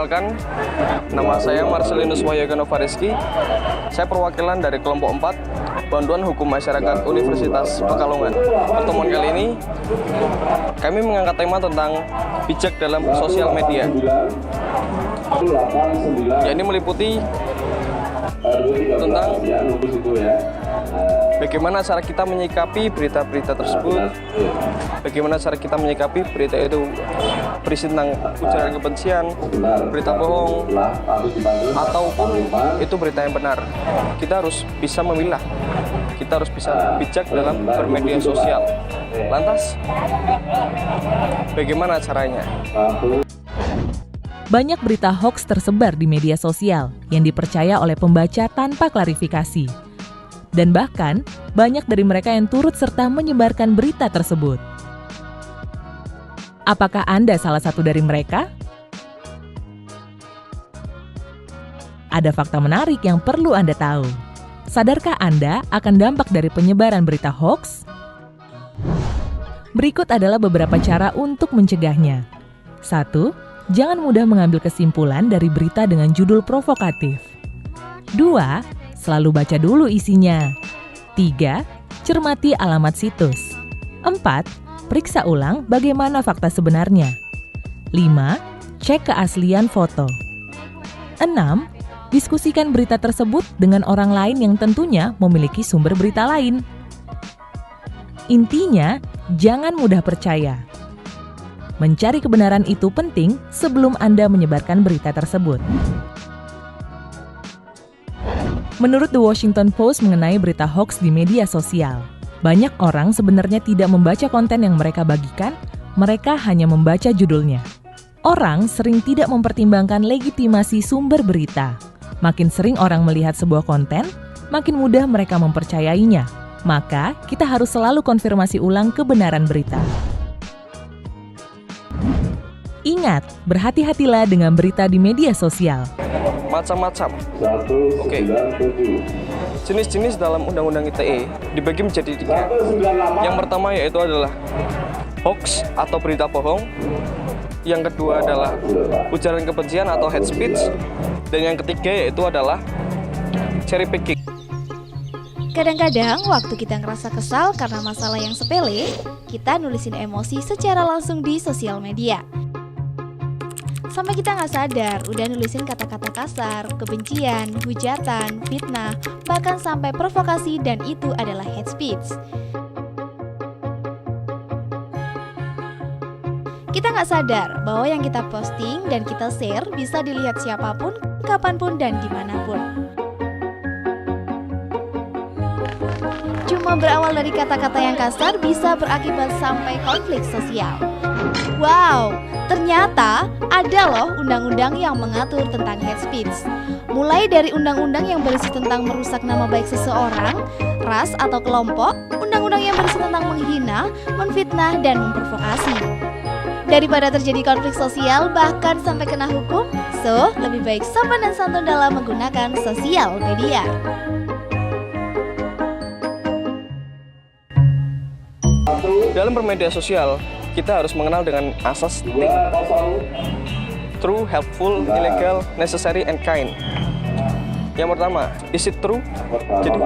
Perkenalkan, nama saya Marcelinus Wahyuga Novarizky. Saya perwakilan dari kelompok 4, Bantuan Hukum Masyarakat Universitas Pekalongan. Pertemuan kali ini, kami mengangkat tema tentang bijak dalam sosial media. Ya, ini meliputi tentang bagaimana cara kita menyikapi berita-berita tersebut, bagaimana cara kita menyikapi berita itu berisi tentang ujaran kebencian, berita bohong, ataupun itu berita yang benar. Kita harus bisa memilah, kita harus bisa bijak dalam bermedia sosial. Lantas, bagaimana caranya? Banyak berita hoaks tersebar di media sosial yang dipercaya oleh pembaca tanpa klarifikasi. Dan bahkan, banyak dari mereka yang turut serta menyebarkan berita tersebut. Apakah Anda salah satu dari mereka? Ada fakta menarik yang perlu Anda tahu. Sadarkah Anda akan dampak dari penyebaran berita hoaks? Berikut adalah beberapa cara untuk mencegahnya. 1. Jangan mudah mengambil kesimpulan dari berita dengan judul provokatif. 2. Selalu baca dulu isinya. 3. Cermati alamat situs. 4. Periksa ulang bagaimana fakta sebenarnya. 5. Cek keaslian foto. 6. Diskusikan berita tersebut dengan orang lain yang tentunya memiliki sumber berita lain. Intinya, jangan mudah percaya. Mencari kebenaran itu penting sebelum Anda menyebarkan berita tersebut. Menurut The Washington Post mengenai berita hoaks di media sosial, banyak orang sebenarnya tidak membaca konten yang mereka bagikan, mereka hanya membaca judulnya. Orang sering tidak mempertimbangkan legitimasi sumber berita. Makin sering orang melihat sebuah konten, makin mudah mereka mempercayainya. Maka, kita harus selalu konfirmasi ulang kebenaran berita. Ingat, berhati-hatilah dengan berita di media sosial. Macam-macam. Oke. Jenis-jenis dalam Undang-Undang ITE dibagi menjadi 3. Yang pertama yaitu adalah hoax atau berita bohong. Yang kedua adalah ujaran kebencian atau hate speech. Dan yang ketiga yaitu adalah cherry picking. Kadang-kadang waktu kita ngerasa kesal karena masalah yang sepele, kita nulisin emosi secara langsung di sosial media. Sampai kita nggak sadar, udah nulisin kata-kata kasar, kebencian, hujatan, fitnah, bahkan sampai provokasi, dan itu adalah hate speech. Kita nggak sadar bahwa yang kita posting dan kita share bisa dilihat siapapun, kapanpun, dan dimanapun. Cuma berawal dari kata-kata yang kasar bisa berakibat sampai konflik sosial. Wow, ternyata ada loh undang-undang yang mengatur tentang hate speech. Mulai dari undang-undang yang berisi tentang merusak nama baik seseorang, ras atau kelompok, undang-undang yang berisi tentang menghina, memfitnah, dan memprovokasi. Daripada terjadi konflik sosial bahkan sampai kena hukum, so lebih baik sopan dan santun dalam menggunakan sosial media. Dalam bermedia sosial, kita harus mengenal dengan asas true, helpful, illegal, necessary, and kind. Yang pertama, is it true? Jadi,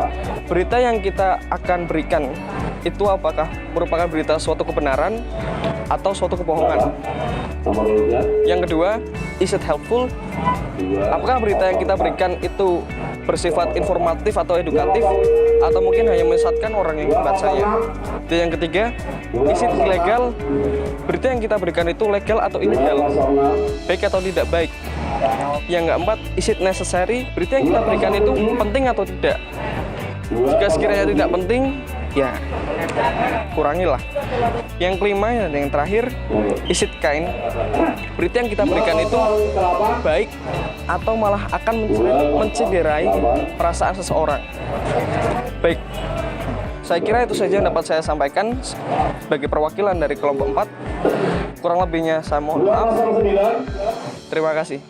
berita yang kita akan berikan itu apakah merupakan berita suatu kebenaran atau suatu kebohongan? Yang kedua, is it helpful? Apakah berita yang kita berikan itu bersifat informatif atau edukatif, atau mungkin hanya menyesatkan orang yang membacanya? Dan yang ketiga, is it legal? Berita yang kita berikan itu legal atau ilegal? Baik atau tidak baik? Yang keempat, is it necessary? Berita yang kita berikan itu penting atau tidak? Jika sekiranya tidak penting, ya kurangilah. Yang kelima dan yang terakhir, is it kind? Berita yang kita berikan itu baik atau malah akan mencederai perasaan seseorang. Baik, saya kira itu saja yang dapat saya sampaikan sebagai perwakilan dari kelompok 4. Kurang lebihnya saya mohon maaf. Terima kasih.